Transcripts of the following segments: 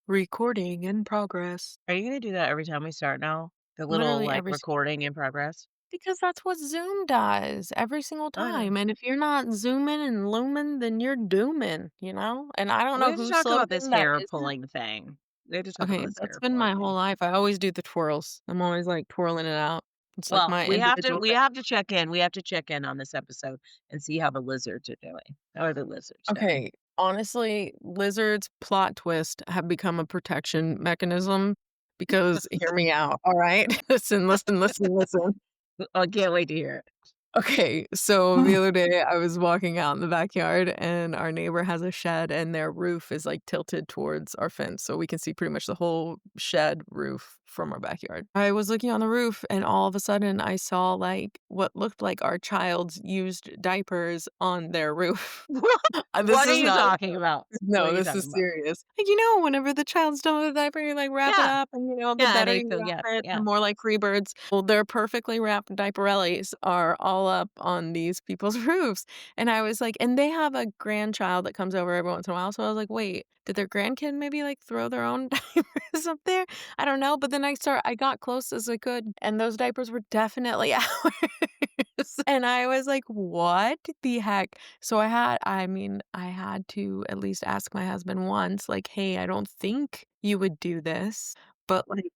Recording in progress. Are you gonna do that every time we start now? The little, Literally like, every single recording in progress? because that's what Zoom does every single I know. time, and if you're not zooming and looming, then you're dooming, you know? And I don't We know have to whose talk about this slogan that hair is it. pulling thing. We have to talk about Okay, this that's hair been pulling my whole thing. life. I always do the twirls. I'm always, like, twirling it out. It's like Well, my we have to individual we thing. have to check in. We have to check in on this episode and see how the lizards are doing. How are the lizards doing? Okay, honestly, lizards, plot twist, have become a protection mechanism because hear me out, alright? Listen, listen, listen, listen. I can't wait to hear Okay, so the it. other day I was walking out in the backyard and our neighbor has a shed and their roof is like tilted towards our fence. So we can see pretty much the whole shed roof from our backyard. I was looking on the roof and all of a sudden I saw like what looked like our child's used diapers on their roof. What This what are is you not talking about? What no, are you this talking is about? serious. Like, whenever the child's done with the diaper, you, like, wrap it Yeah. up and, the Yeah, better they you feel wrap yeah, it, the yeah. more like free birds. Well, their perfectly wrapped diaperellis are all up on these people's roofs, and I was like and they have a grandchild that comes over every once in a while, so I was like, "Wait, did their grandkid maybe, like, throw their own diapers up there?" I don't know, but then I got close as I could, and those diapers were definitely ours, and I was like, "What the heck?" So I had to at least ask my husband once, like, "Hey, I don't think you would do this, but, like,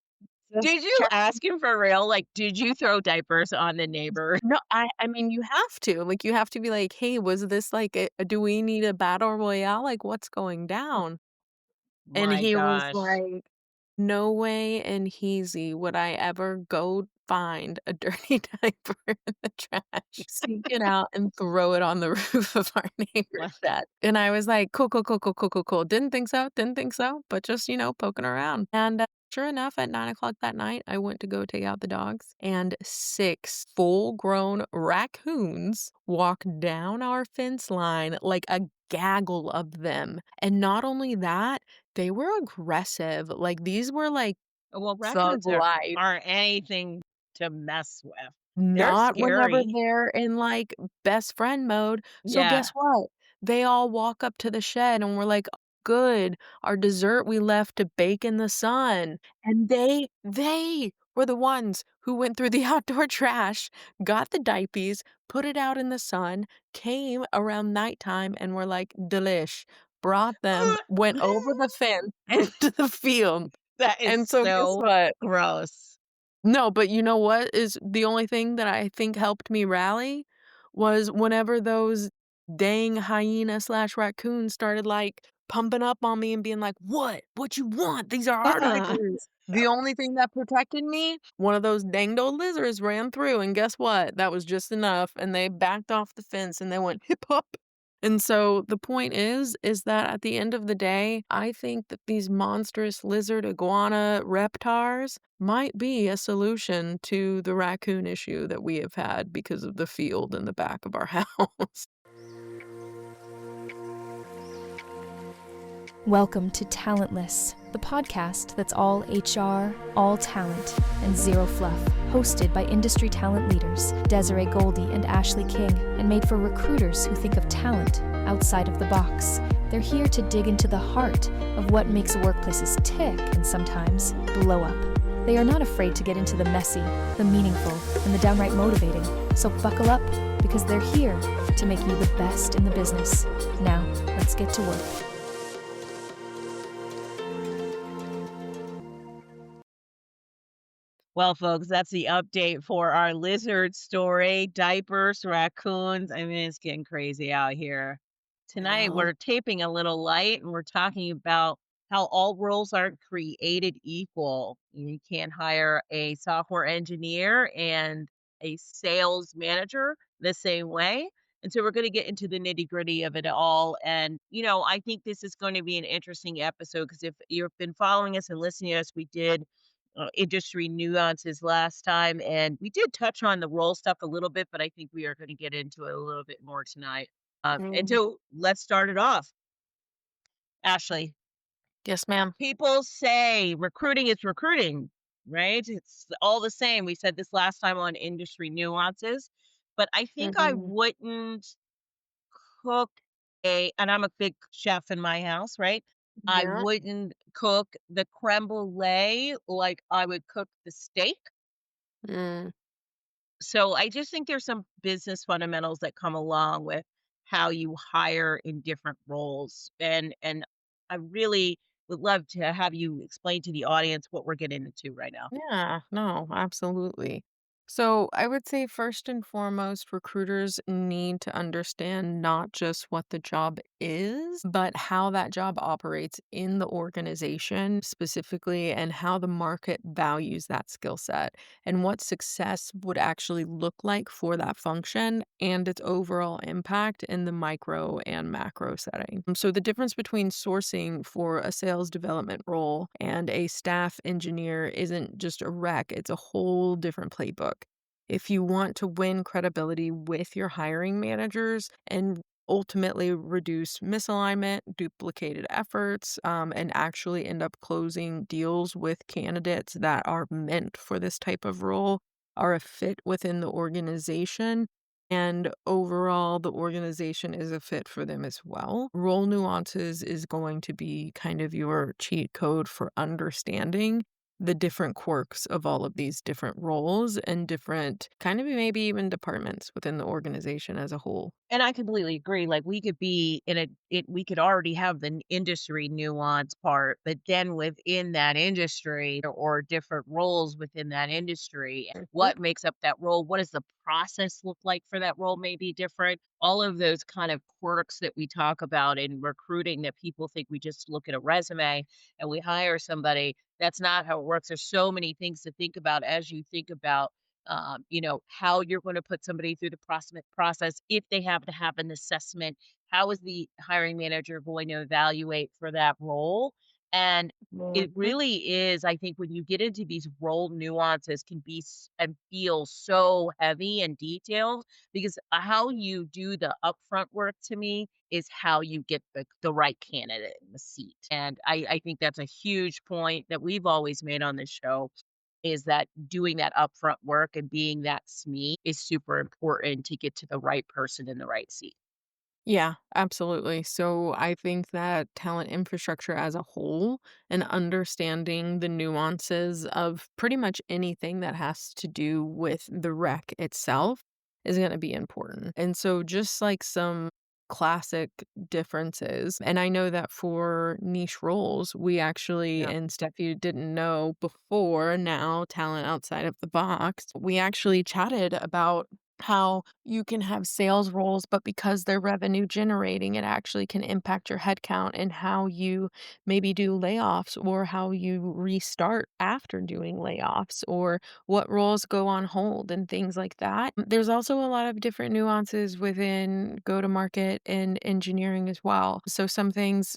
just Did you check." ask him for real? Like, did you throw diapers on the neighbor? No, I mean, you have to, like, you have to be like, "Hey, was this like do we need a battle royale? Like, what's going down?" And My he was gosh. like, "No way in heezy would I ever go find a dirty diaper in the trash, seek it out, and throw it on the roof of our neighbor's shed." And I was like, "Cool, cool, cool, cool, cool, cool, cool. Didn't think so, but just, poking around." And, sure enough, at 9 o'clock that night, I went to go take out the dogs, and 6 full-grown raccoons walked down our fence line like a gaggle of them. And not only that, they were aggressive, like, these were, like, Well, thug raccoons life. aren't anything to mess with. They're Not whenever scary. they're in, like, best friend mode. So guess Yeah. what? They all walk up to the shed and we're like, "Good, our dessert we left to bake in the sun." And they were the ones who went through the outdoor trash, got the diapies, put it out in the sun, came around nighttime and were like, "Delish." Brought them, went over the fence into the field. That is And so guess so what? gross. No, but you know what is the only thing that I think helped me rally was whenever those dang hyena/raccoons started, like, pumping up on me and being like, "What? What you want? These are our diapers." The only thing that protected me, one of those danged old lizards ran through, and guess what? That was just enough, and they backed off the fence, and they went, "Hip hop." And so the point is that at the end of the day, I think that these monstrous lizard iguana reptars might be a solution to the raccoon issue that we have had because of the field in the back of our house. Welcome to Talentless, the podcast that's all HR, all talent, and zero fluff, hosted by industry talent leaders Desiree Goldie and Ashley King, and made for recruiters who think of talent outside of the box. They're here to dig into the heart of what makes workplaces tick and sometimes blow up. They are not afraid to get into the messy, the meaningful, and the downright motivating. So buckle up, because they're here to make you the best in the business. Now, let's get to work. Well, folks, that's the update for our lizard story. Diapers, raccoons. I mean, it's getting crazy out here. I Tonight, know. we're taping a little light and we're talking about how all roles aren't created equal. You can't hire a software engineer and a sales manager the same way. And so we're going to get into the nitty gritty of it all. And, I think this is going to be an interesting episode because if you've been following us and listening to us, we did industry nuances last time, and we did touch on the role stuff a little bit, but I think we are going to get into it a little bit more tonight. And Mm. so let's start it off. Ashley, Yes, ma'am. people say recruiting is recruiting, right? It's all the same. We said this last time on industry nuances, but I think I Mhm. wouldn't cook and I'm a big chef in my house, right? I Yeah. wouldn't cook the crème brulee like I would cook the steak. Mm. So I just think there's some business fundamentals that come along with how you hire in different roles. And I really would love to have you explain to the audience what we're getting into right now. Yeah, no, absolutely. So I would say first and foremost, recruiters need to understand not just what the job is, but how that job operates in the organization specifically and how the market values that skill set and what success would actually look like for that function and its overall impact in the micro and macro setting. So the difference between sourcing for a sales development role and a staff engineer isn't just a rec, it's a whole different playbook. If you want to win credibility with your hiring managers and ultimately reduce misalignment, duplicated efforts, and actually end up closing deals with candidates that are meant for this type of role, are a fit within the organization, and overall the organization is a fit for them as well. Role nuances is going to be kind of your cheat code for understanding the different quirks of all of these different roles and different kind of maybe even departments within the organization as a whole. And I completely agree. Like we could be in we could already have the industry nuance part, but then within that industry or different roles within that industry, Mhm. what makes up that role? What does the process look like for that role may be different. All of those kind of quirks that we talk about in recruiting that people think we just look at a resume and we hire somebody. That's not how it works. There's so many things to think about as you think about how you're going to put somebody through the process if they have to have an assessment. How is the hiring manager going to evaluate for that role? And it Mhm. really is, I think, when you get into these role nuances, can be and feel so heavy and detailed because how you do the upfront work to me is how you get the right candidate in the seat. And I think that's a huge point that we've always made on this show is that doing that upfront work and being that SME is super important to get to the right person in the right seat. Yeah, absolutely. So I think that talent infrastructure as a whole and understanding the nuances of pretty much anything that has to do with the rec itself is going to be important. And so just like some classic differences, and I know that for niche roles, we actually, Yeah. and Steph, you didn't know before, now talent outside of the box, we actually chatted about how you can have sales roles, but because they're revenue generating, it actually can impact your headcount and how you maybe do layoffs or how you restart after doing layoffs or what roles go on hold and things like that. There's also a lot of different nuances within go to market and engineering as well. So some things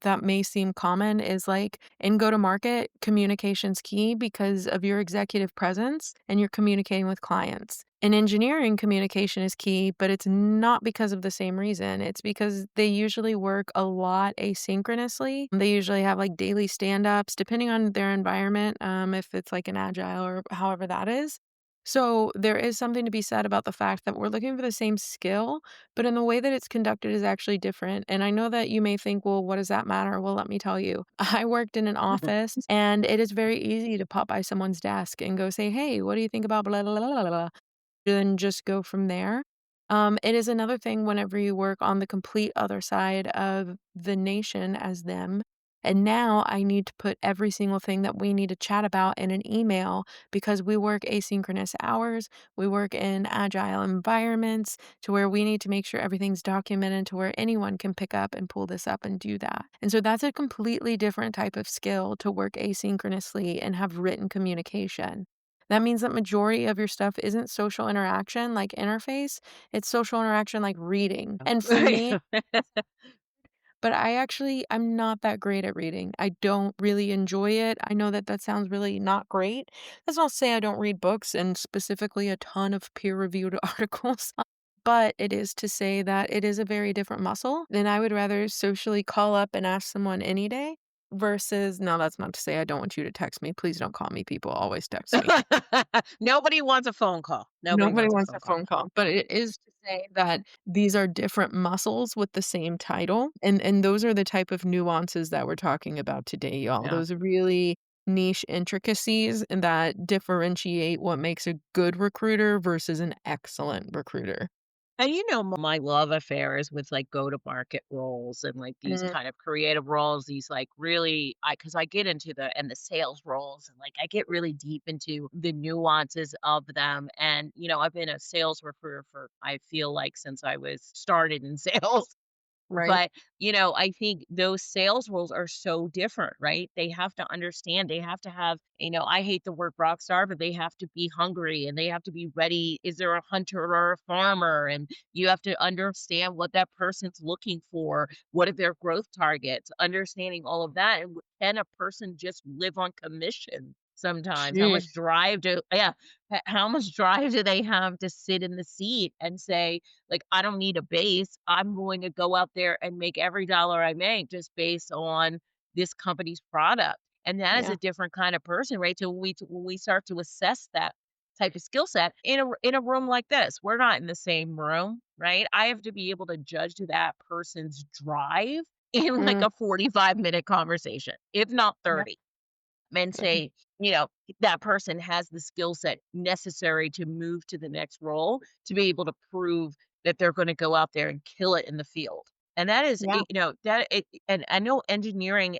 that may seem common is like in go to market, communication's key because of your executive presence and you're communicating with clients. In engineering, communication is key, but it's not because of the same reason. It's because they usually work a lot asynchronously. They usually have like daily stand ups, depending on their environment, if it's like an agile or however that is. So there is something to be said about the fact that we're looking for the same skill, but in the way that it's conducted is actually different. And I know that you may think, well, what does that matter? Well, let me tell you. I worked in an office and it is very easy to pop by someone's desk and go say, hey, what do you think about blah, blah, blah, blah, blah, and just go from there. It is another thing whenever you work on the complete other side of the nation as them. And now I need to put every single thing that we need to chat about in an email because we work asynchronous hours. We work in agile environments to where we need to make sure everything's documented to where anyone can pick up and pull this up and do that. And so that's a completely different type of skill to work asynchronously and have written communication. That means that majority of your stuff isn't social interaction like interface, it's social interaction like reading. And for Right. me, but I'm not that great at reading. I don't really enjoy it. I know that that sounds really not great. That's not to say I don't read books and specifically a ton of peer-reviewed articles, but it is to say that it is a very different muscle, and I would rather socially call up and ask someone any day versus no, that's not to say I don't want you to text me. Please don't call me. People always text me. Nobody wants a phone call. Nobody Nobody wants a wants phone a call. phone call, but it is to say that these are different muscles with the same title, and those are the type of nuances that we're talking about today, y'all. Yeah. Those really niche intricacies that differentiate what makes a good recruiter versus an excellent recruiter. And my love affair is with like go to market roles and like these Mm, kind of creative roles, these like really because I get into the sales roles and like I get really deep into the nuances of them. And I've been a sales recruiter for I feel like since I was started in sales. right. But, I think those sales roles are so different, right? They have to understand, they have to have, I hate the word rock star, but they have to be hungry and they have to be ready. Is there a hunter or a farmer? And you have to understand what that person's looking for. What are their growth targets? Understanding all of that. And can a person just live on commission sometimes? Sheesh. Yeah, how much drive do they have to sit in the seat and say, like, I don't need a base. I'm going to go out there and make every dollar I make just based on this company's product. And that is Yeah, a different kind of person, right? So when we start to assess that type of skill set in a room like this, we're not in the same room, right? I have to be able to judge that person's drive in like mm, a 45-minute conversation, if not yeah, 30 and say, you know, that person has the skill set necessary to move to the next role to be able to prove that they're going to go out there and kill it in the field. And that is, yeah, and I know engineering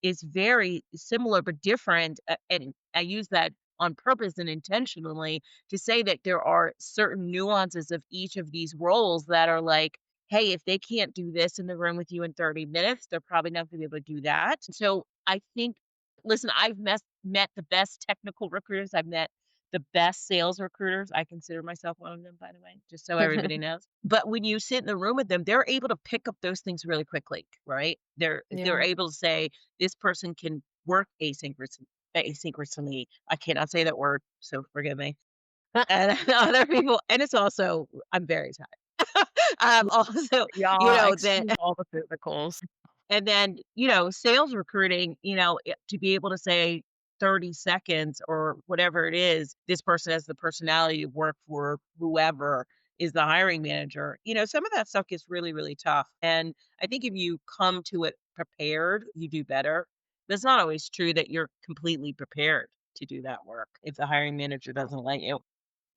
is very similar but different. And I use that on purpose and intentionally to say that there are certain nuances of each of these roles that are like, hey, if they can't do this in the room with you in 30 minutes, they're probably not going to be able to do that. So I think listen, I've met the best technical recruiters. I've met the best sales recruiters. I consider myself one of them, by the way, just so everybody knows. But when you sit in the room with them, they're able to pick up those things really quickly, right? They're yeah. able to say this person can work asynchronously. I cannot say that word, so forgive me. And other people, and it's also I'm very tired. Also, Y'all, that excuse all the physicals. and then, sales recruiting, to be able to say 30 seconds or whatever it is, this person has the personality to work for whoever is the hiring manager. Some of that stuff gets really, really tough. And I think if you come to it prepared, you do better. But it's not always true that you're completely prepared to do that work if the hiring manager doesn't let you.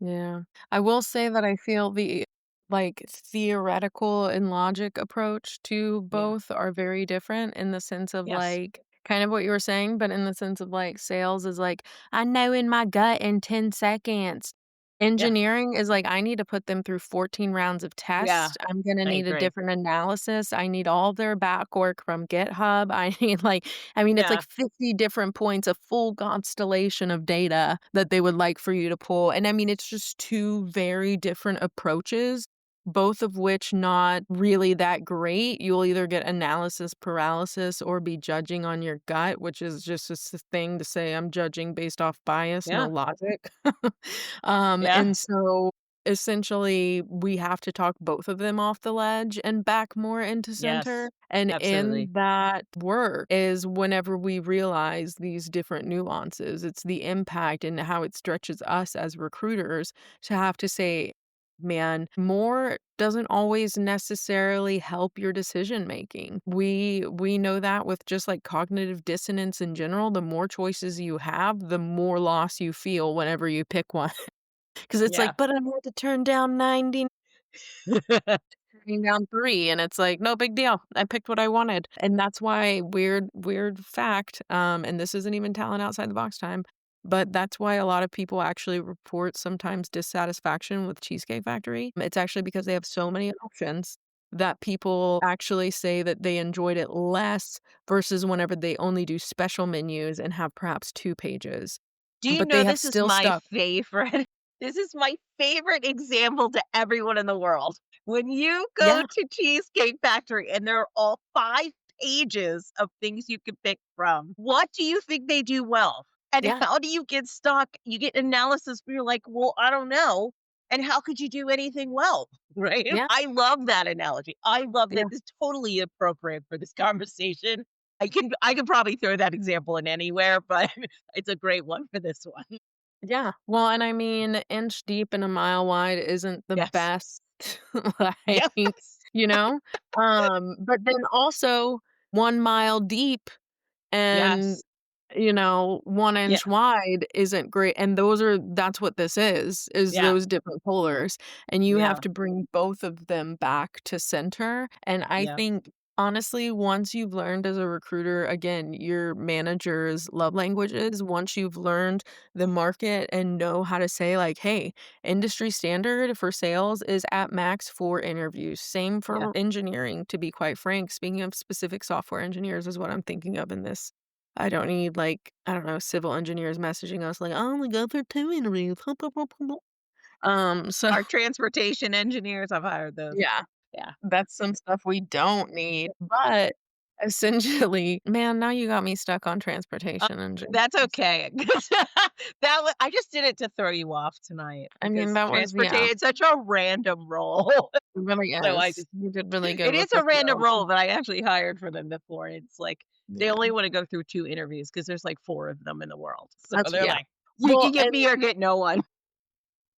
Yeah. I will say that I feel the, like, theoretical and logic approach to Yeah. both are very different in the sense of, Yes. like, kind of what you were saying, but in the sense of, like, sales is like, "I know in my gut in 10 seconds." Yeah. Engineering is like, I need to put them through 14 rounds of Yeah. tests. I'm gonna I need a agree. different analysis. I need all their back work from GitHub. I need, like I mean, it's like Yeah. 50 different points, a full constellation of data that they would like for you to pull, and I mean, it's just 2 very different approaches, both of which not really that great. You'll either get analysis paralysis or be judging on your gut, which is just a thing to say, "I'm judging based off bias, no Yeah. logic." Yeah. And so, essentially, we have to talk both of them off the ledge and back more into Yes. center, and in Absolutely. that work is whenever we realize these different nuances, it's the impact and how it stretches us as recruiters to have to say, "Man, more doesn't always necessarily help your decision making." We know that with just, like, cognitive dissonance in general, the more choices you have, the more loss you feel whenever you pick one. 'Cause it's Yeah. like, "But I had to turn down 90, turning down 3," and it's like, "No big deal. I picked what I wanted." And that's why weird fact, and this isn't even talent outside the box time, but that's why a lot of people actually report sometimes dissatisfaction with Cheesecake Factory. It's actually because they have so many options that people actually say that they enjoyed it less versus whenever they only do special menus and have perhaps 2 pages. Do you But know they have this is still my stuck. favorite? This is my favorite example to everyone in the world. When you go Yeah, to Cheesecake Factory and there are all 5 pages of things you can pick from, what do you think they do well? And yeah, how do you get stuck? You get analysis where you're like, "Well, I don't know." And how could you do anything well? Right? yeah. I love that analogy. I love Yeah, that. It's totally appropriate for this conversation. I can probably throw that example in anywhere, but it's a great one for this one. Yeah. Well, and I mean, inch deep and a mile wide isn't the Yes. best, like, Yes. you know? But then also 1 mile deep and, Yes. 1 Yeah. inch wide isn't great, and that's what this is Yeah. those different polars, and you have Yeah. to bring both of them back to center, and I Yeah. think, honestly, once you've learned as a recruiter, again, your manager's love languages, once you've learned the market and know how to say, like, "Hey, industry standard for sales is at max 4 interviews." Same Yeah. for engineering, to be quite frank. Speaking of specific software engineers is what I'm thinking of in this. I don't need, like, I don't know, civil engineers messaging us like, "Oh, we go for 2 interviews." So Our transportation engineers, I've hired those. yeah, Yeah. that's some stuff we don't need, but essentially man, now you got me stuck on Uh, transportation that's engineers. okay. I just did it to throw you off tonight I mean, because that was yeah, transportation it's such a random role. it really So I is. just You did really good it with is this a random though. role, but I actually hired for them before. It's like they Yeah, only wanna go through 2 interviews because there's, like, 4 of them in the world. So that's they're yeah. like, "You Well, can get and me or get no one."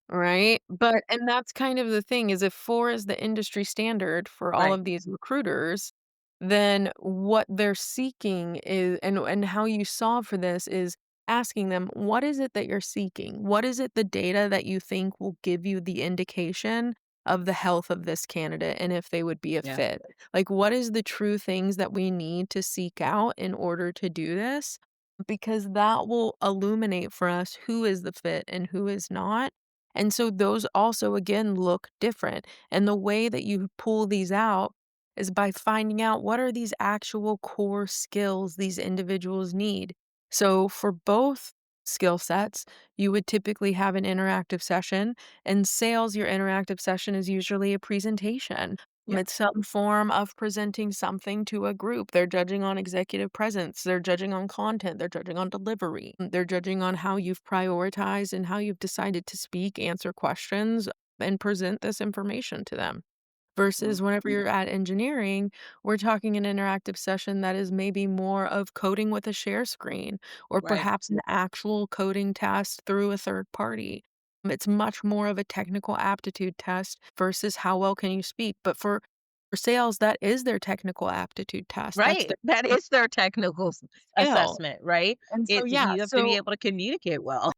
right? But and that's kind of the thing is if 4 is the industry standard for all Right. of these recruiters, then what they're seeking is and how you solve for this is asking them, "What is it that you're seeking? What is it the data that you think will give you the indication of the health of this candidate and if they would be a Yeah. fit? Like, what is the true things that we need to seek out in order to do this?" Because that will illuminate for us who is the fit and who is not, and so those also again look different. And the way that you pull these out is by finding out what are these actual core skills these individuals need. So for both skill sets, you would typically have an interactive session. In sales, your interactive session is usually a presentation. Yeah. It's some form of presenting something to a group. They're judging on executive presence, they're judging on content, they're judging on delivery, they're judging on how you've prioritized and how you've decided to speak, answer questions, and present this information to them. Mhm. Versus whenever you're at engineering, we're talking an interactive session that is maybe more of coding with a share screen or Right. perhaps an actual coding test through a third party. It's much more of a technical aptitude test versus how well can you speak. But for sales, that is their technical aptitude test. That's Right. their That is their technical skill. assessment, right? And so, It's yeah, you have to be so able to communicate well.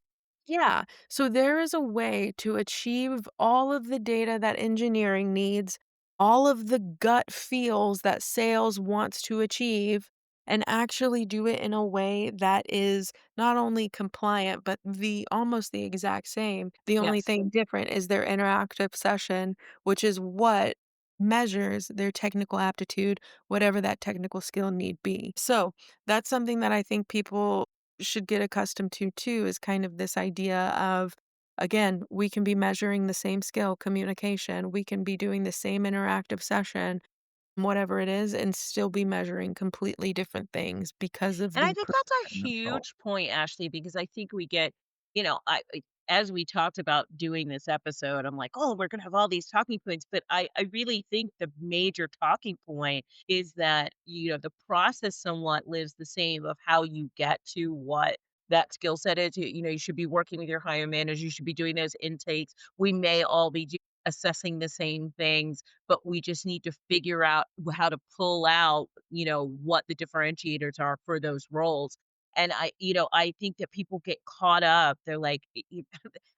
yeah. So there is a way to achieve all of the data that engineering needs, all of the gut feels that sales wants to achieve, and actually do it in a way that is not only compliant, but the almost the exact same. The only Yes. thing different is their interactive session, which is what measures their technical aptitude, whatever that technical skill need be. So that's something that I think people should get accustomed to too is kind of this idea of again, we can be measuring the same skill, communication, we can be doing the same interactive session, whatever it is, and still be measuring completely different things because of And I the think that's a precision of both. huge point, Ashley, because I think we get, as we talked about doing this episode, I'm like, oh, we're going to have all these talking points. But I really think the major talking point is that, the process somewhat lives the same of how you get to what that skill set is. You should be working with your higher manager. You should be doing those intakes. We may all be assessing the same things, but we just need to figure out how to pull out, what the differentiators are for those roles. And I think that people get caught up. They're like,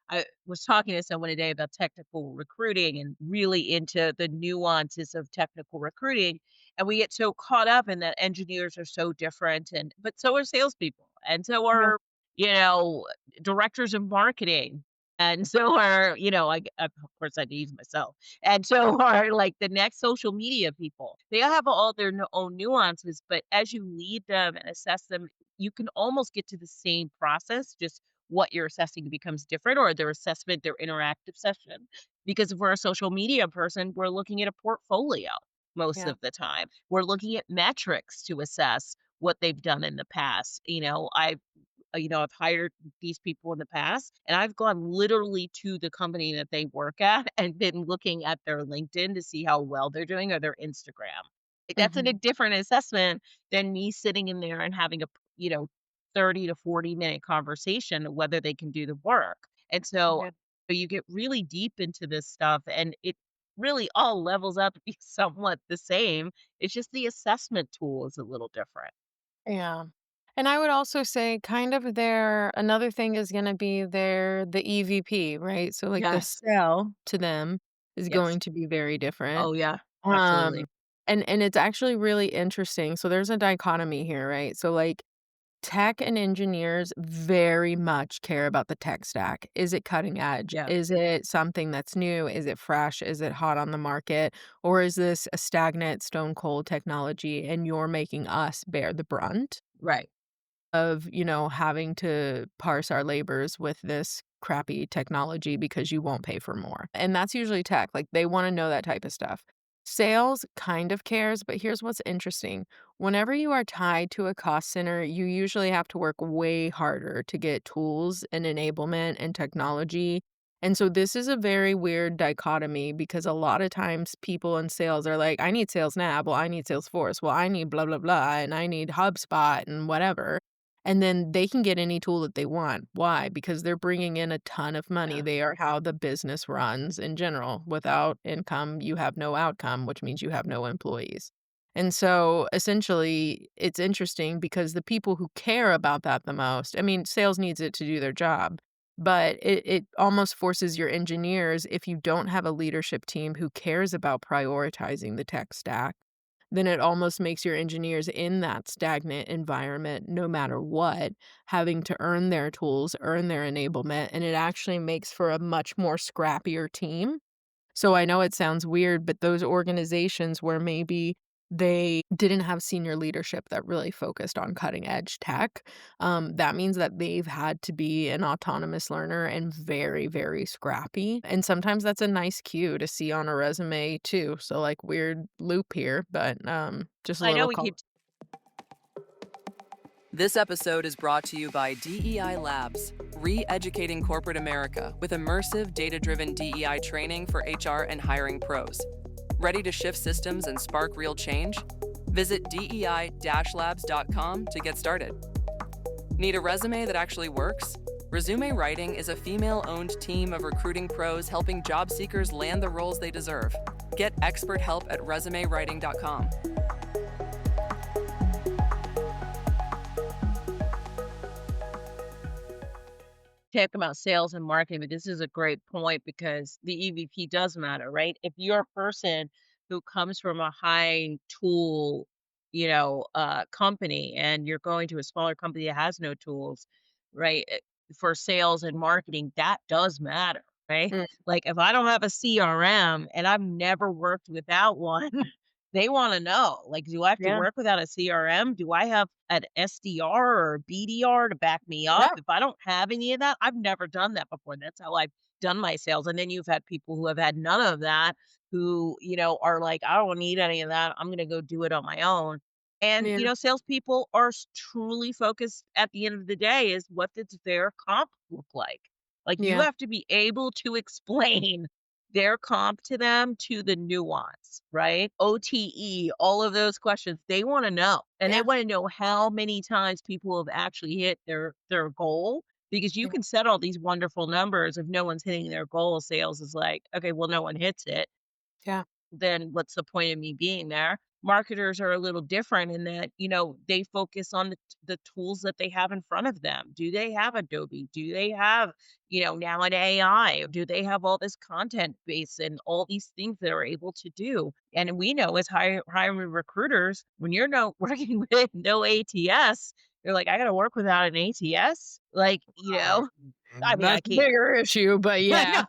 I was talking to someone today about technical recruiting and really into the nuances of technical recruiting. And we get so caught up in that engineers are so different, but so are salespeople, and so Yeah. are you know directors of marketing, and so are of course I use myself, and so are like the next social media people. They all have all their own nuances, but as you lead them and assess them, you can almost get to the same process, just what you're assessing becomes different, or their assessment, their interactive session. Because if we're a social media person, we're looking at a portfolio most Yeah. of the time. We're looking at metrics to assess what they've done in the past. I've hired these people in the past, and I've gone literally to the company that they work at and been looking at their LinkedIn to see how well they're doing or their Instagram. That's a Mhm. different assessment than me sitting in there and having a, you know, 30 to 40-minute conversation of whether they can do the work. And so Yeah. you get really deep into this stuff and it really all levels out to be somewhat the same. It's just the assessment tool is a little different. Yeah. And I would also say kind of their another thing is gonna be the EVP, right? So, like, the Yes. sell to them is Yes. going to be very different. Oh, yeah. Um, Absolutely. and it's actually really interesting. So there's a dichotomy here, right? So, like, tech and engineers very much care about the tech stack. Is it cutting edge? Yeah. Is it something that's new? Is it fresh? Is it hot on the market? Or is this a stagnant, stone cold technology and you're making us bear the brunt Right. of, having to parse our labors with this crappy technology because you won't pay for more. And that's usually tech. Like they want to know that type of stuff. Sales kind of cares, but here's what's interesting. Whenever you are tied to a cost center, you usually have to work way harder to get tools and enablement and technology. And so this is a very weird dichotomy because a lot of times people in sales are like, I need Sales Nav. Well, I need Salesforce. Well, I need blah, blah, blah. And I need HubSpot and whatever. And then they can get any tool that they want. Why? Because they're bringing in a ton of money. Yeah. They are how the business runs in general. Without income, you have no outcome, which means you have no employees. And so essentially, it's interesting because the people who care about that the most, I mean, sales needs it to do their job, but it almost forces your engineers, if you don't have a leadership team who cares about prioritizing the tech stack, then it almost makes your engineers in that stagnant environment, no matter what, having to earn their tools, earn their enablement, and it actually makes for a much more scrappier team. So I know it sounds weird, but those organizations where maybe they didn't have senior leadership that really focused on cutting edge tech, that means that they've had to be an autonomous learner and very, very scrappy. And sometimes that's a nice cue to see on a resume too. So like weird loop here, but just a I know little we call. keep This episode is brought to you by DEI Labs, re-educating corporate America with immersive, data-driven DEI training for HR and hiring pros. Ready to shift systems and spark real change? Visit dei-labs.com to get started. Need a resume that actually works? Resume Writing is a female-owned team of recruiting pros helping job seekers land the roles they deserve. Get expert help at resumewriting.com. talk about sales and marketing, but this is a great point because the EVP does matter, right? If you're a person who comes from a high tool, company and you're going to a smaller company that has no tools, right? For sales and marketing, that does matter, right? Mm, Like if I don't have a CRM and I've never worked without one, they want to know, like, do I have to yeah, work without a CRM? Do I have an SDR or a BDR to back me up? yeah, If I don't have any of that, I've never done that before. That's how I've done my sales. And then you've had people who have had none of that who, are like, I don't need any of that. I'm going to go do it on my own. And, yeah, salespeople are truly focused at the end of the day is what does their comp look like? Like you yeah, have to be able to explain their comp to them to the nuance, right? OTE, all of those questions, they wanna know, and they yeah, wanna know how many times people have actually hit their goal, because you yeah, can set all these wonderful numbers. If no one's hitting their goal, sales is like, "Okay, well, no one hits it." yeah, Then what's the point of me being there? Marketers are a little different in that, they focus on the tools that they have in front of them. Do they have Adobe? Do they have, now an AI? Do they have all this content base and all these things that are able to do? And we know as hiring recruiters, when you're no working with no ATS, you're like, I got to work without an ATS. Like, uh, I mean, I that's a can't. bigger issue, but I yeah, know.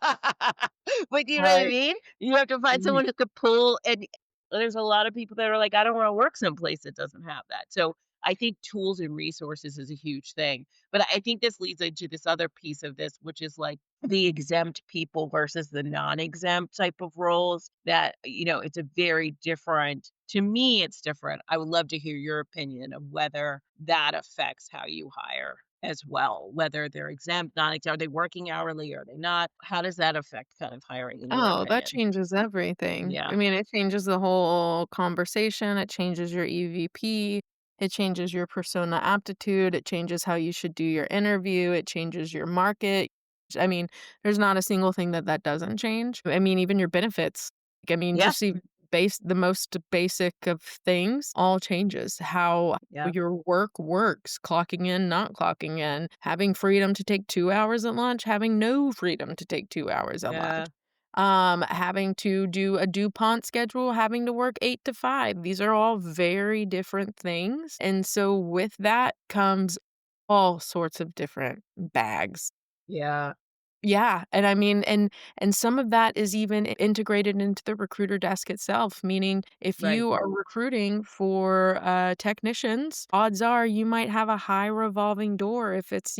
But you know what I right. mean? You have to find someone who could pull and there's a lot of people that are like, "I don't wanna work someplace that doesn't have that." So, I think tools and resources is a huge thing. But I think this leads into this other piece of this, which is, like, the exempt people versus the non-exempt type of roles that, it's a very different to me, it's different. I would love to hear your opinion of whether that affects how you hire. as well, whether they're exempt, not exempt, are they working hourly, are they not? How does that affect kind of hiring in your Oh, that opinion? changes everything. Yeah, I mean, it changes the whole conversation, it changes your EVP, it changes your persona aptitude, it changes how you should do your interview, it changes your market. I mean, there's not a single thing that that doesn't change. I mean, even your benefits. I mean, yeah, just even the most basic of things all changes. How yeah, your work works, clocking in, not clocking in, having freedom to take 2 hours at lunch, having no freedom to take 2 hours at lunch, yeah, having to do a DuPont schedule, having to work 8 to 5. These are all very different things, and so with that comes all sorts of different bags. yeah, Yeah, and I mean, and some of that is even integrated into the recruiter desk itself, meaning if right, you are recruiting for, technicians, odds are you might have a high revolving door if it's,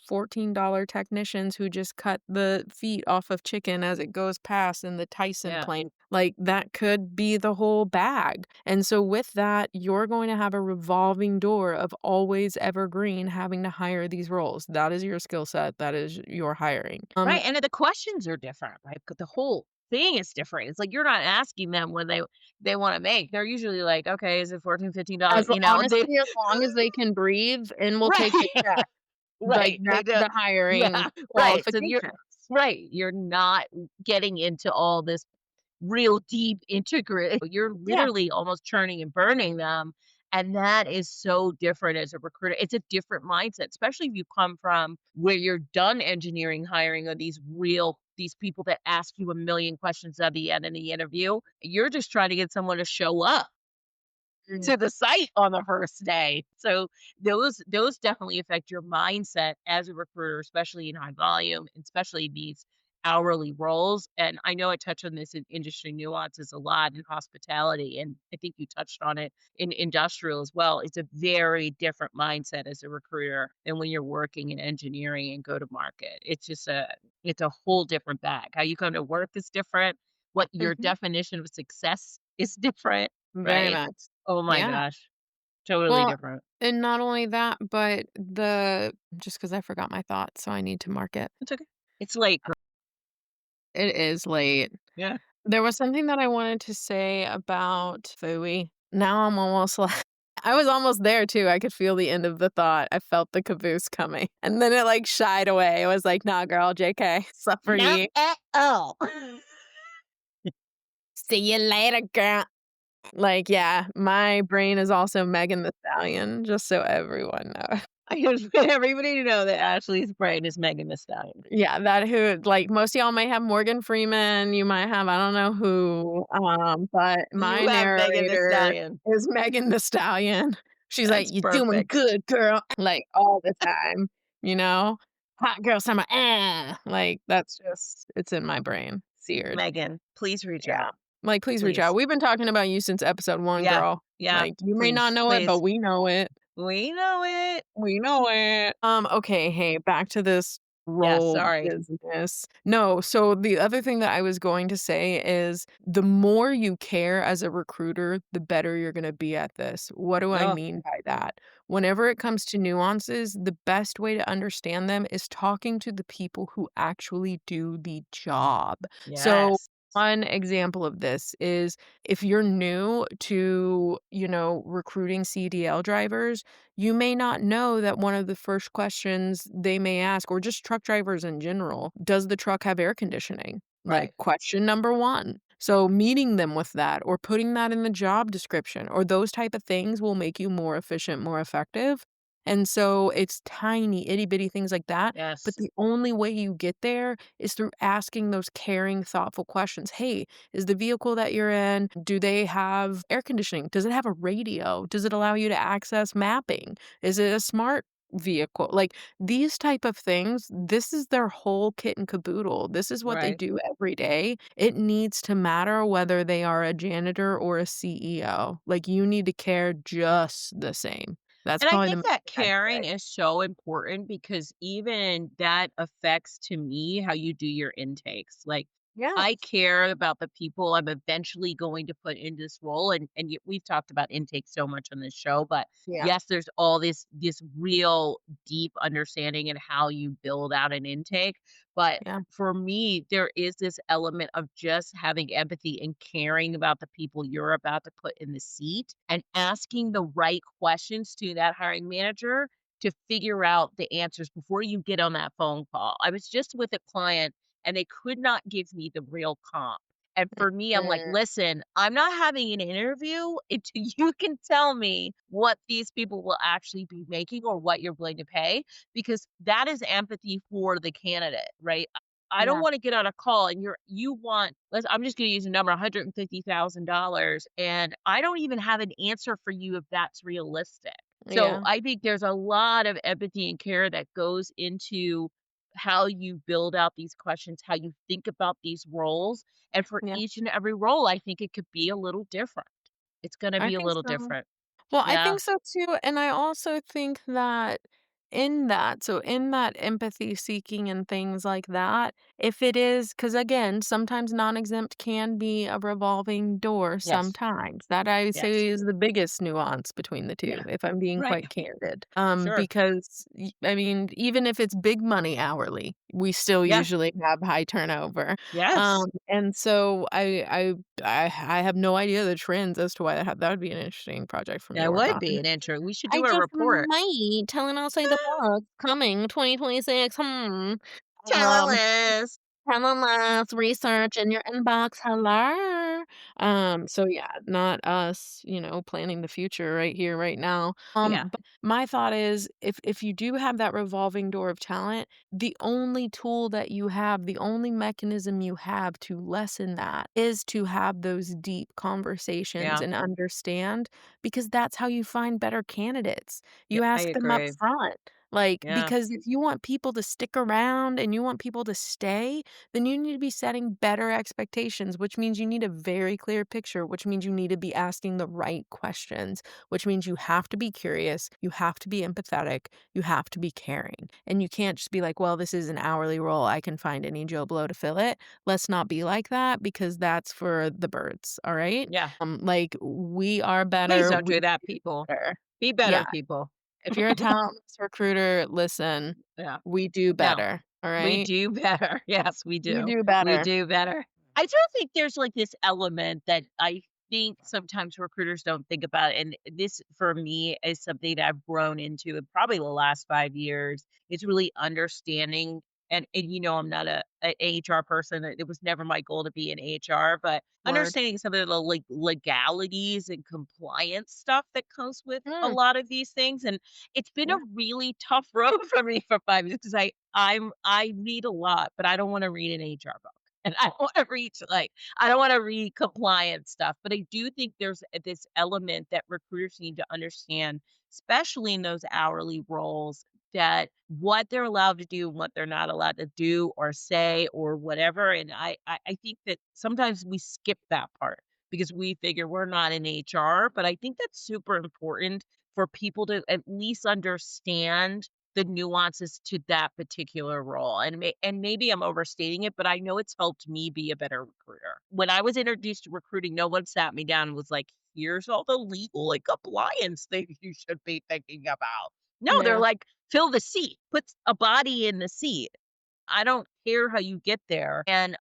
$14 technicians who just cut the feet off of chicken as it goes past in the Tyson yeah. plane. Like, that could be the whole bag, and so with that, you're going to have a revolving door of always evergreen having to hire these roles. That is your skill set, that is your hiring. Right, and then the questions are different, right? 'Cause the whole thing is different. It's like you're not asking them when they wanna make. They're usually like, "Okay, is it 14, $15?" As You know, they honestly, as long as they can breathe and will take the right, check, like, right, they that's do the hiring yeah, right, so you're qualifications. right, you're not getting into all this real deep integrate. You're Yeah. literally almost churning and burning them, and that is so different as a recruiter. It's a different mindset, especially if you come from where you're done engineering hiring or these people that ask you a million questions at the end of the interview. You're just trying to get someone to show up Mm. to the site on the first day. So those definitely affect your mindset as a recruiter, especially in high volume, and especially these hourly roles. And I know I touch on this in industry nuances a lot in hospitality, and I think you touched on it in industrial as well. It's a very different mindset as a recruiter than when you're working in engineering and go to market. It's a whole different bag. How you come to work is different. What your Mhm. definition of success is different, Very right? much. Oh my Yeah. gosh, totally Well, different. and not only that, but just because I forgot my thought, so I need to mark it. It's okay. It's late, girl. It is late. Yeah. There was something that I wanted to say about Fooey. Now I'm almost like I was almost there too. I could feel the end of the thought. I felt the caboose coming. And then it like shied away. It was like, nah, girl, JK. Suffer Not ye. at all. See you later, girl. Like, yeah, my brain is also Megan the Stallion, just so everyone knows. I just want everybody to know that Ashley's brain is Megan Thee Stallion. Yeah, that who like most of y'all may have Morgan Freeman, you might have I don't know who, but my You have Megan Thee narrator Stallion. is Megan the Stallion. She's like, That's "You doing perfect. good, girl," like, all the time, you know? "Hot girl summer, like, that's just it's in my brain, seared. Megan, please reach Yeah. out. Like, please reach out. Please. We've been talking about you since episode 1, Yeah. girl. Yeah. Like, you may not Please. know it, but Please. we know it. We know it. We know it. Okay, hey, back to this Yeah, role sorry. business. No, so the other thing that I was going to say is the more you care as a recruiter, the better you're gonna be at this. What do I Oh, mean by that? Whenever it comes to nuances, the best way to understand them is talking to the people who actually do the job. So yes. one example of this is if you're new to, recruiting CDL drivers, you may not know that one of the first questions they may ask, or just truck drivers in general, does the truck have air conditioning? Like Right. question number one. So meeting them with that or putting that in the job description or those type of things will make you more efficient, more effective. And so it's tiny, itty bitty things like that. But Yes. the only way you get there is through asking those caring, thoughtful questions. Hey, is the vehicle that you're in, do they have air conditioning? Does it have a radio? Does it allow you to access mapping? Is it a smart vehicle? Like these type of things, this is their whole kit and caboodle. This is what they Right. do every day. It needs to matter whether they are a janitor or a CEO. Like you need to care just the same. That's And I probably the think most that important caring thing. is so important because even that affects to me how you do your intakes. Like Yeah. I care about the people I'm eventually going to put in this role, and we've talked about intake so much on this show, but Yeah. yes, there's all this real deep understanding in how you build out an intake, but Yeah. for me, there is this element of just having empathy and caring about the people you're about to put in the seat and asking the right questions to that hiring manager to figure out the answers before you get on that phone call. I was just with a client and they could not give me the real comp. And for me, I'm like, Mm, listen, I'm not having an interview until you can tell me what these people will actually be making or what you're willing to pay, because that is empathy for the candidate, right? I don't yeah. want to get on a call and you want, I'm just going to use a number, $150,000, and I don't even have an answer for you if that's realistic. So Yeah. I think there's a lot of empathy and care that goes into how you build out these questions, how you think about these roles. And for Yeah. each and every role, I think it could be a little different. It's going to I be a think little so. different. Well, I Yeah. think so too, and I also think that in that empathy seeking and things like that, if it is, because again, sometimes non-exempt can be a revolving door Yes. sometimes. That I would Yes. say is the biggest nuance between the Yeah. 2, if I'm being Right. quite candid. Sure. Because I mean, even if it's big money hourly, we still Yeah. usually have high turnover. Yes. And so I have no idea the trends as to why that would be an interesting project for me to That work would on. be an intro. We should I do a just report. might tell him outside the box coming 2026, Um, Talentless. Talentless research in your inbox, hello. So yeah, not us, planning the future right here, right now. Yeah. But my thought is if you do have that revolving door of talent, the only tool that you have, the only mechanism you have to lessen that is to have those deep conversations Yeah. and understand, because that's how you find better candidates. Yeah. You I ask them up agree. front. Like, Yeah. because if you want people to stick around and you want people to stay, then you need to be setting better expectations, which means you need a very clear picture, which means you need to be asking the right questions, which means you have to be curious, you have to be empathetic, you have to be caring. And you can't just be like, well, this is an hourly role. I can find any Joe Blow to fill it. Let's not be like that, because that's for the birds. All right. Yeah. Like we are Please better. don't We do that, do people. better. Be Yeah. better, people. If you're a talent recruiter, listen, Yeah. we do No. better. All We right. do better. Yes, we We do. do We better. do better. I do think there's like this element that I think sometimes recruiters don't think about. And this for me is something that I've grown into in probably the last 5 years. It's really understanding. And I'm not an HR person. It was never my goal to be in HR, but Word. understanding some of the like legalities and compliance stuff that comes with a Mm, lot of these things. And it's been a yeah, really tough road for me for 5 years because I read a lot, but I don't wanna read an HR book, and I don't wanna read, like I don't wanna read compliance stuff, but I do think there's this element that recruiters need to understand, especially in those hourly roles, that what they're allowed to do and what they're not allowed to do or say or whatever, and I think that sometimes we skip that part because we figure we're not in HR, but I think that's super important for people to at least understand the nuances to that particular role. And maybe I'm overstating it, but I know it's helped me be a better recruiter. When I was introduced to recruiting, no one sat me down and was like, "Here's all the legal and compliance things you should be thinking about." No, they're yeah. like, "Fill the seat, put a body in the seat." I don't care how you get there. And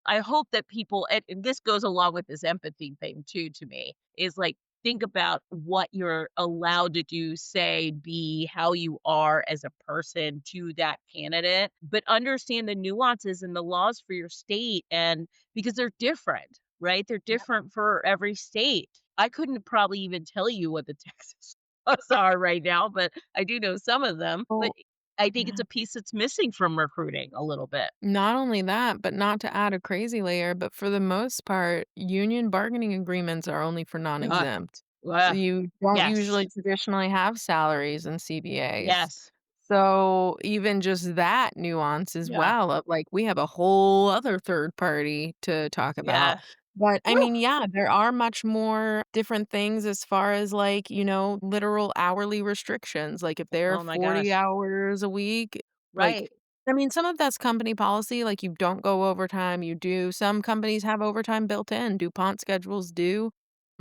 I hope that people, and this goes along with this empathy thing too, to me, is like, think about what you're allowed to do, say, be, how you are as a person to that candidate, but understand the nuances and the laws for your state. And because they're different, right? They're Yep. different for every state. I couldn't probably even tell you what the Texas laws are right now, but I do know some of them. But Well, I think it's yeah. a piece that's missing from recruiting a little bit. Not only that, but not to add a crazy layer, but for the most part, union bargaining agreements are only for Uh, non-exempt. uh, You don't yes. usually traditionally have salaries in CBAs. Yes. So even just that nuance as Yeah. well of like we have a whole other third party to talk about. Yeah. But I Woo. mean, yeah, there are much more different things as far as like, literal hourly restrictions. Like if they're Oh my 40 gosh. hours a week, like Right. I mean, some of that's company policy, like, you don't go overtime, you do. Some companies have overtime built in, DuPont schedules do.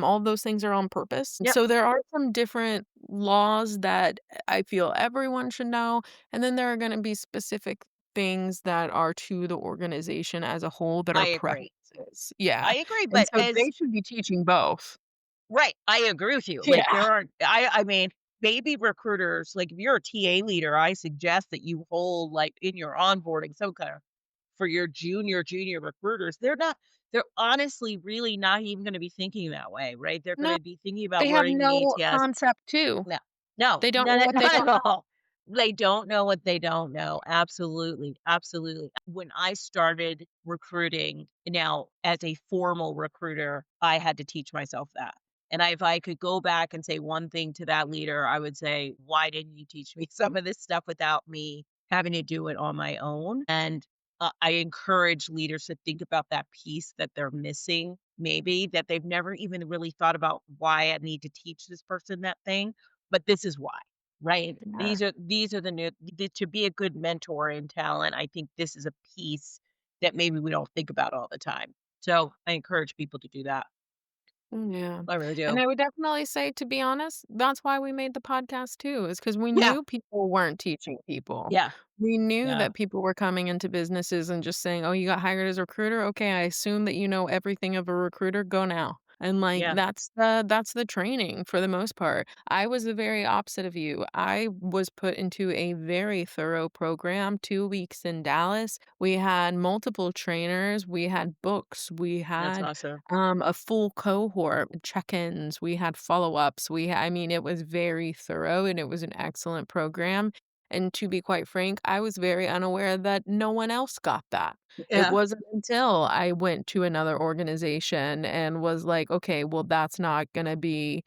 All of those things are on purpose. Yep, So there are some different laws that I feel everyone should know, and then there are gonna be specific things that are to the organization as a whole that I are agree. preferences. Yeah, I agree, and but so they should be teaching both. right, I agree with you. Like, Yeah. there are I mean, maybe recruiters, like, if you're a TA leader, I suggest that you hold, like, in your onboarding, some kind of for your junior recruiters, they're honestly really not even gonna be thinking that way, right? They're No, gonna be thinking about they have wearing the no ATS. concept too. No. No, They don't know none what they not don't at know. all. They don't know what they don't know. Absolutely, absolutely. When I started recruiting, now as a formal recruiter, I had to teach myself that. And if I could go back and say one thing to that leader, I would say, "Why didn't you teach me some of this stuff without me having to do it on my own?" And, I encourage leaders to think about that piece that they're missing, maybe, that they've never even really thought about why I need to teach this person that thing, but this is why, right? Yeah. These are to be a good mentor in talent, I think this is a piece that maybe we don't think about all the time. So, I encourage people to do that. Yeah. I really And do. I would definitely say, to be honest, that's why we made the podcast too, is because we Yeah, knew people weren't teaching people. yeah, We knew yeah, that people were coming into businesses and just saying, "Oh, you got hired as a recruiter? Okay, I assume that you know everything of a recruiter. Go now." And, like, yeah, that's the training for the most part. I was the very opposite of you. I was put into a very thorough program, 2 weeks in Dallas. We had multiple trainers, we had books, we that's had awesome. a full cohort, check-ins, we had follow-ups, I mean, it was very thorough, and it was an excellent program, and to be quite frank, I was very unaware that no one else got that. It Yeah, wasn't until I went to another organization and was like, "Okay, well, that's not gonna be,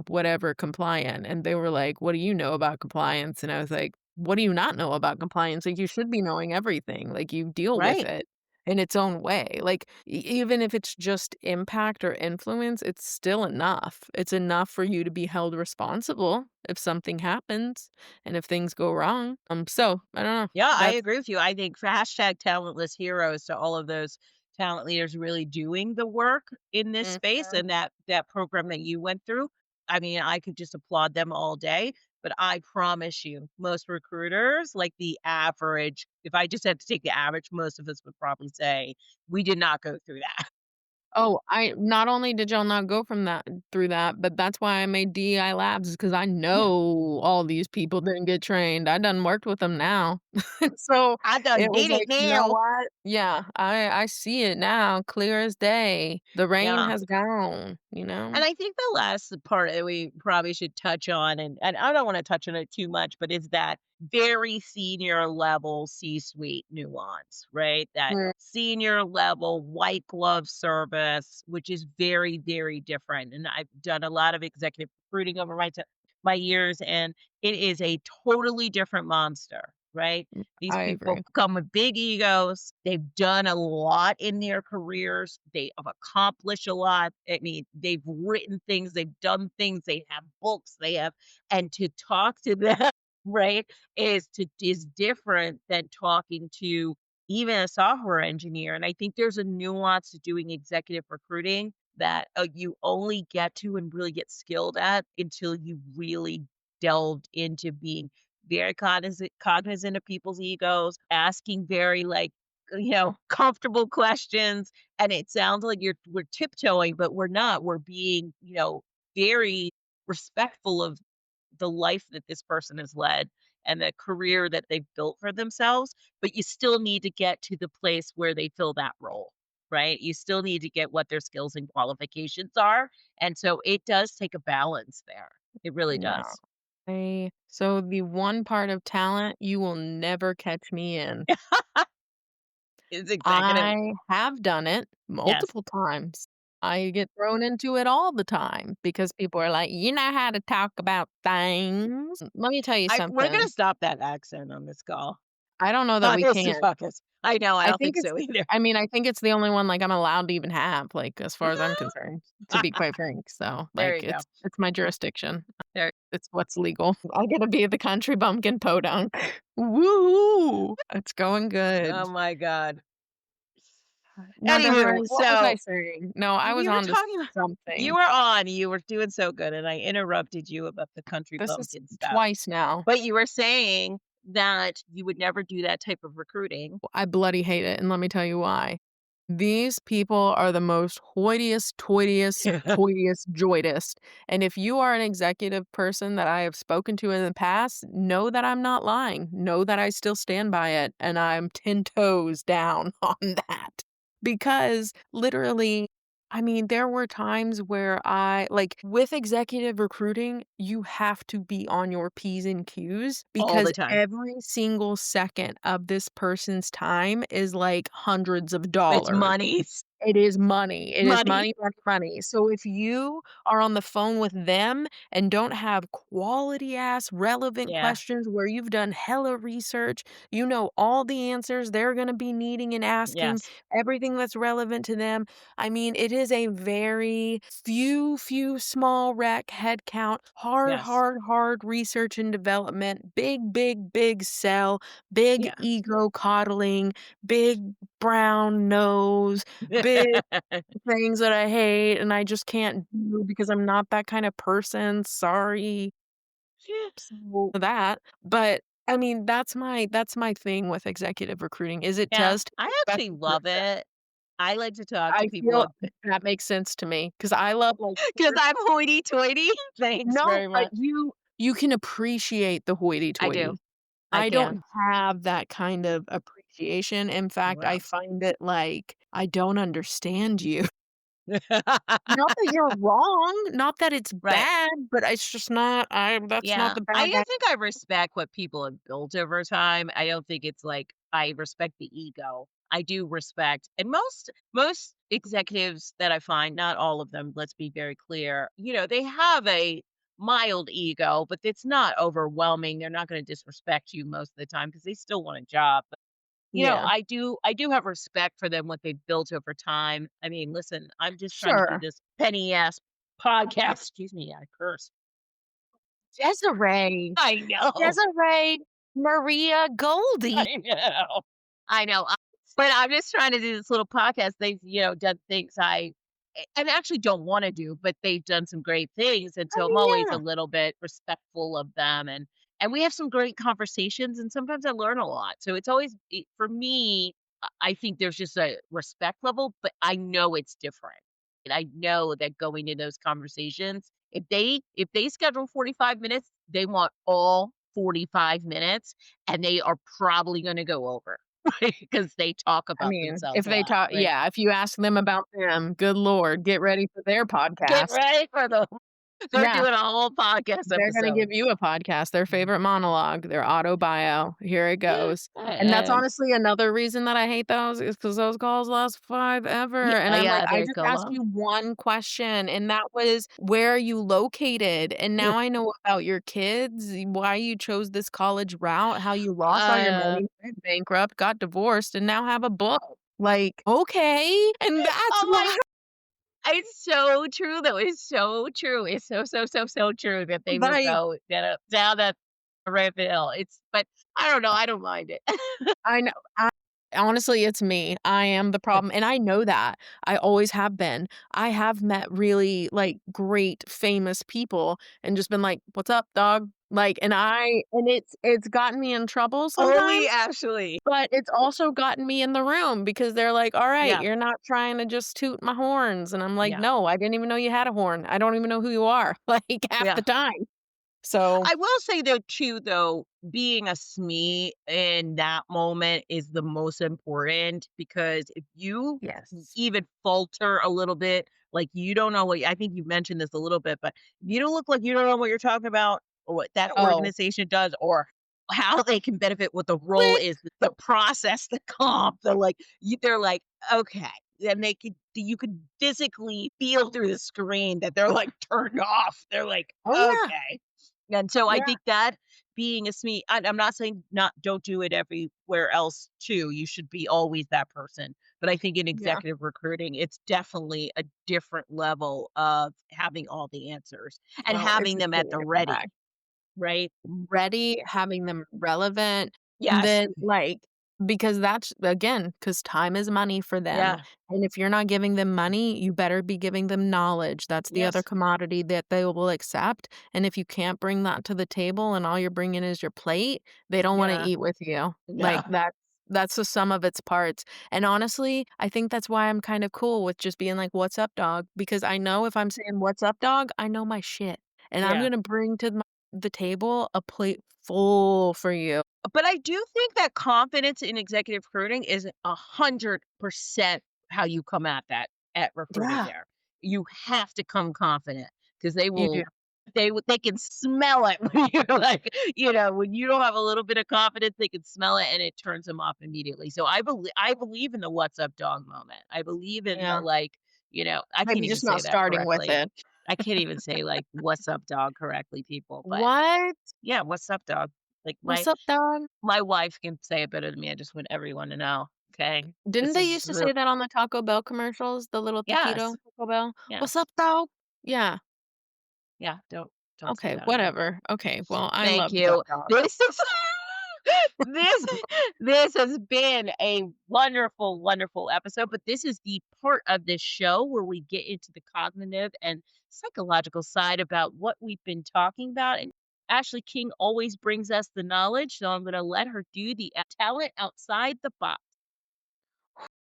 whatever, compliant," and they were like, "What do you know about compliance?" And I was like, "What do you not know about compliance? Like, you should be knowing everything, like, you deal with right. it." In its own way. Like, even if it's just impact or influence, it's still enough. It's enough for you to be held responsible if something happens and if things go wrong. So I don't know. Yeah, I That's agree with you. I think for hashtag talentless heroes to all of those talent leaders really doing the work in this space Mhm. and that program that you went through. I mean, I could just applaud them all day, but I promise you, most recruiters, like the average, if I just had to take the average, most of us would probably say we did not go through that. Oh, I not only did y'all not go from that through that, but that's why I made DEI Labs because I Yeah. know all these people didn't get trained. I done worked with them now. So, I done it was did it like, "You know now. what? Yeah, I see it now, clear as day. The rain Yeah. has gone," you And know? I think the last part that we probably should touch on, and I don't wanna touch on it too much, but is that very senior level C-suite nuance, right? That Mm, senior level white glove service, which is very, very different, and I've done a lot of executive recruiting over my years, and it is a totally different monster, right? These I people agree. come with big egos. They've done a lot in their careers. They have accomplished a lot. I mean, they've written things, they've done things, they have books, they have, and to talk to them, right, is different than talking to even a software engineer. And I think there's a nuance to doing executive recruiting that you only get to and really get skilled at until you really delved into being very cognizant of people's egos, asking very, like, comfortable questions, and it sounds like we're tiptoeing, but we're not. We're being, very respectful of the life that this person has led and the career that they've built for themselves, but you still need to get to the place where they fill that role, right? You still need to get what their skills and qualifications are, and so it does take a balance there. It really Yeah. does. So the one part of talent you will never catch me in. It's executive. I have done it Yes. multiple times. I get thrown into it all the time because people are like, "You know how to talk about things." Let me tell you We're gonna something. stop that accent on this call. I don't know that we Honest to can. fuckers. I know, I I don't think think it's so either. I mean, I think it's the only one, like, I'm allowed to even have, like, as far as I'm concerned, to be quite frank, so, There like, you go. it's my jurisdiction. There It's what's legal. I get to be the country bumpkin podunk. Woo! It's going good. oh my god. Now, Anywho, Desiree, what was I so saying? No, I was we were on to talking about you something. were on, you were doing so good, and I interrupted you about the country This is bumpkin stuff. twice now. But you were saying that you would never do that type of recruiting. I bloody hate it, and let me tell you why. These people are the most hoitiest, toitiest, hoitiest, joitest, and if you are an executive person that I have spoken to in the past, know that I'm not lying. Know that I still stand by it, and I'm 10 toes down on that. Because literally, I mean, there were times where with executive recruiting, you have to be on your P's and Q's All because the time. every single second of this person's time is like hundreds of It's dollars. monies. It is money. It is Money. money, money, money. So if you are on the phone with them and don't have quality ass relevant Yeah. questions where you've done hella research, you know all the answers they're going to be needing and asking, Yes. everything that's relevant to them. I mean, it is a very few small rec head count, Yes. hard research and development, big sell, big Yeah. ego coddling, big brown nose, big things that I hate and I just can't do because I'm not that kind of person, sorry. So that, but I mean, that's my thing with executive recruiting is it Yeah. does take I a actually special love person. it. I like to talk to I people feel that makes sense to me because I love, like, because I'm hoity-toity. Thanks no, very but much. you can appreciate the I do. hoity-toity. I I can. don't have that kind of appreciation. In fact, I Well. find it like, I don't understand you. Not that you're wrong, not that it's Right. bad, but it's just not that's not Yeah. the bad I think I respect what people have built over time. I don't think it's like I respect the ego. I do respect, and most executives that I find, not all of them, let's be very clear, they have a mild ego, but it's not overwhelming. They're not going to disrespect you most of the time because they still want a job. Yeah. I do have respect for them, what they've built over time. I mean, listen, I'm just trying to do Sure. this penny ass podcast. Excuse me, I curse. Desiree. I know. Desiree Maria Goldie. I know. I know. But I'm just trying to do this little podcast. They've, done things and actually don't want to do, but they've done some great things. And I so I'm mean, always a yeah. little bit respectful of them. And we have some great conversations and sometimes I learn a lot. So it's always for me, I think there's just a respect level, but I know it's different. And I know that going into those conversations, if they schedule 45 minutes, they want all 45 minutes and they are probably gonna go over, right? Because they talk I about mean, themselves if a they lot, talk right? yeah, if you ask them about them, good lord, get ready for their Get podcast. ready for the they're Yeah. doing a whole podcast They're gonna episode. give you a podcast, their favorite monologue, their auto bio. Here it goes. And that's And honestly another reason that I hate those is because those calls last forever, and I'm like, yeah, "I they just go asked long. you one question, and that was, 'Where are you located?' And now I know about your kids, why you chose this college route, how you lost all your Uh, money, went bankrupt, got divorced, and now have a book." Like, "Okay." And that's oh my why it's so true, though. It's so true. It's so true that they will like, go down that rabbit hill. But I don't know. I don't mind it. I know. Honestly, it's me. I am the problem, and I know that. I always have been. I have met really, like, great famous people and just been like, "What's up, dog?" Like, and it's gotten me in trouble Only sometimes, Ashley. but it's also gotten me in the room because they're like, "Alright, Yeah, you're not trying to just toot my horns," and I'm like, yeah, "No, I didn't even know you had a horn. I don't even know who you are," like, half yeah. the time. So I will say though too, though, being a SME in that moment is the most important because if you yes. even falter a little bit, like you don't know what I think you mentioned this a little bit, but if you don't look like you don't know what you're talking about or what that Oh. organization does or how they can benefit, what the role is, the process, the comp, they're like, okay. And you could physically feel through the screen that they're like turned off. They're like, Oh, yeah. okay. And so I Yeah. think that being a SME, I'm not saying not don't do it everywhere else too. You should be always that person. But I think in Yeah. executive recruiting, it's definitely a different level of having all the answers and Well, it's having a them at totally the different ready, bag. right? Ready, having them relevant, and Yes. then, like because that's again, because time is money for them, Yeah. and if you're not giving them money, you better be giving them knowledge. That's the other Yes. commodity that they will accept, and if you can't bring that to the table and all you're bringing is your plate, they don't wanna Yeah. eat with you. No. Like, that's the sum of its parts, and honestly, I think that's why I'm kind of cool with just being like, "What's up, dog?" Because I know if I'm saying, "What's up, dog?" I know my shit, and I'm Yeah. gonna bring to the table a plate full for you. But I do think that confidence in executive recruiting is 100% how you come at recruiting Yeah, there. You have to come confident because you do. they can smell it when you're like, when you don't have a little bit of confidence, they can smell it and it turns them off immediately. So I believe in the what's up dog moment. I believe in the Yeah, like, I can't maybe even just say not that starting with correctly. it. I can't even say like what's up dog correctly, people, but What? yeah, what's up dog? Like "What's up, dog?" my wife can say it better than me, I just want everyone to know, okay? Didn't This they is used to real. say that on the Taco Bell commercials, the little taquito Yes, Taco Bell? "What's yes. up, dog?" Yeah, Yeah, don't say okay, that again. whatever. Okay, well, I Thank loved that you. dog. This is this this has been a wonderful, wonderful episode, but this is the part of this show where we get into the cognitive and psychological side about what we've been talking about, and Ashley King always brings us the knowledge, so I'm gonna let her do the talent outside the box.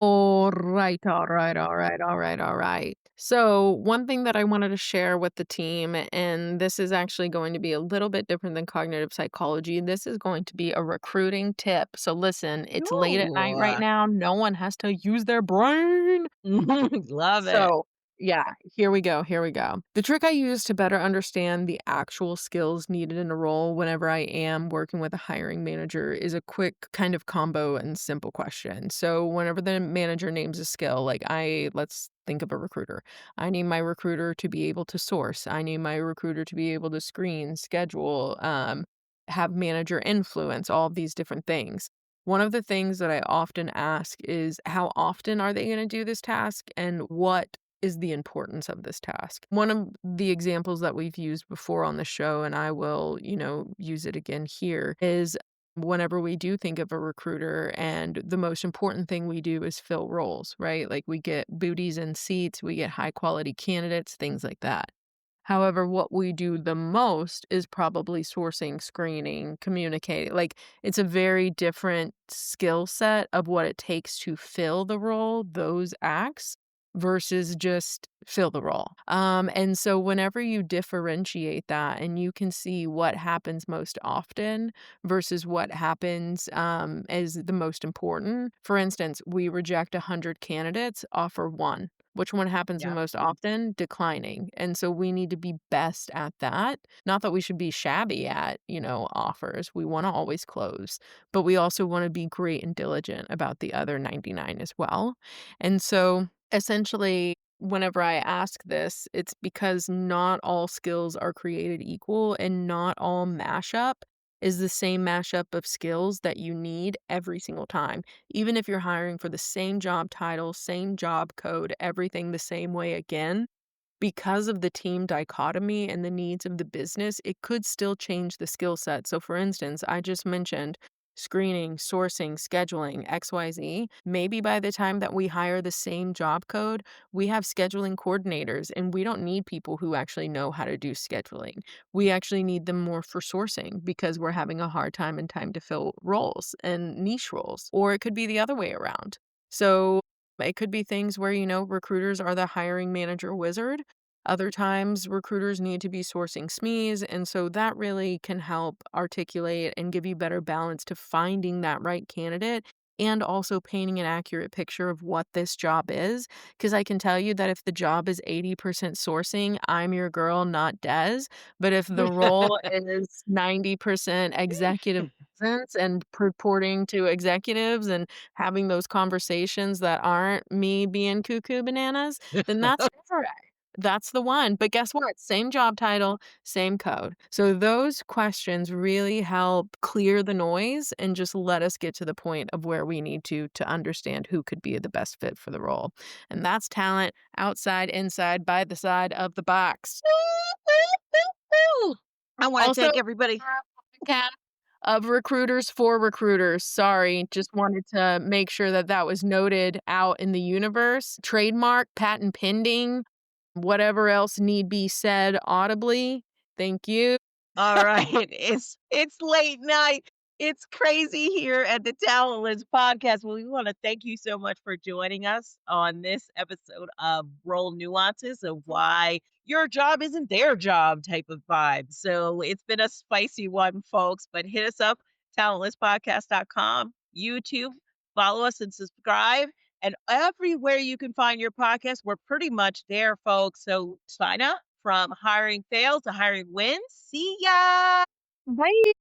Alright, alright, alright, alright, alright. So, one thing that I wanted to share with the team, and this is actually going to be a little bit different than cognitive psychology, this is going to be a recruiting tip. So, listen, it's late at night right Ooh. now, no one has to use their brain. Love it. So, yeah, here we go, here we go. The trick I use to better understand the actual skills needed in a role whenever I am working with a hiring manager is a quick kind of combo and simple question. So, whenever the manager names a skill, let's think of a recruiter. I need my recruiter to be able to source. I need my recruiter to be able to screen, schedule, have manager influence, all of these different things. One of the things that I often ask is how often are they going to do this task and what is the importance of this task? One of the examples that we've used before on the show, and I will, use it again here, is whenever we do think of a recruiter and the most important thing we do is fill roles, right? Like we get booties and seats, we get high quality candidates, things like that. However, what we do the most is probably sourcing, screening, communicating. Like, it's a very different skill set of what it takes to fill the role, those acts, versus just fill the role. And so whenever you differentiate that and you can see what happens most often versus what happens is the most important. For instance, we reject 100 candidates, offer one. Which one happens the Yeah. most often? Declining. And so we need to be best at that. Not that we should be shabby at, offers. We want to always close, but we also want to be great and diligent about the other 99 as well. And so essentially, whenever I ask this, it's because not all skills are created equal and not all mashup is the same mashup of skills that you need every single time. Even if you're hiring for the same job title, same job code, everything the same way again, because of the team dichotomy and the needs of the business, it could still change the skill set. So, for instance, I just mentioned screening, sourcing, scheduling, XYZ. Maybe by the time that we hire the same job code, we have scheduling coordinators and we don't need people who actually know how to do scheduling. We actually need them more for sourcing because we're having a hard time and time to fill roles and niche roles. Or it could be the other way around. So, it could be things where, recruiters are the hiring manager wizard. Other times, recruiters need to be sourcing SMEs. And so that really can help articulate and give you better balance to finding that right candidate and also painting an accurate picture of what this job is. Because I can tell you that if the job is 80% sourcing, I'm your girl, not Des. But if the role is 90% executive presence and purporting to executives and having those conversations that aren't me being cuckoo bananas, then that's different. That's the one. But guess what? Same job title, same code. So those questions really help clear the noise and just let us get to the point of where we need to understand who could be the best fit for the role. And that's talent outside, inside, by the side of the box. I want to Also, thank everybody. podcast of recruiters for recruiters. Sorry, just wanted to make sure that that was noted out in the universe. Trademark, patent pending, whatever else need be said audibly. Thank you. All right. It's late night. It's crazy here at the Talentless podcast. Well, we want to thank you so much for joining us on this episode of Role Nuances of why your job isn't their job type of vibe. So it's been a spicy one, folks, but hit us up, talentlesspodcast.com, YouTube, follow us and subscribe. And everywhere you can find your podcast, we're pretty much there, folks. So sign up from hiring fails to hiring wins. See ya. Bye.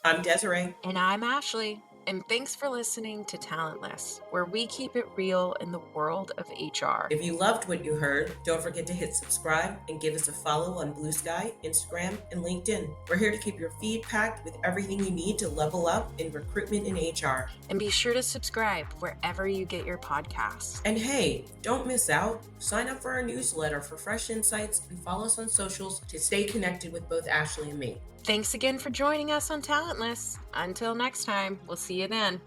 I'm Desiree. And I'm Ashley. And thanks for listening to Talentless, where we keep it real in the world of HR. If you loved what you heard, don't forget to hit subscribe and give us a follow on Blue Sky, Instagram, and LinkedIn. We're here to keep your feed packed with everything you need to level up in recruitment and HR. And be sure to subscribe wherever you get your podcasts. And hey, don't miss out. Sign up for our newsletter for fresh insights and follow us on socials to stay connected with both Ashley and me. Thanks again for joining us on Talentless. Until next time, we'll see you then.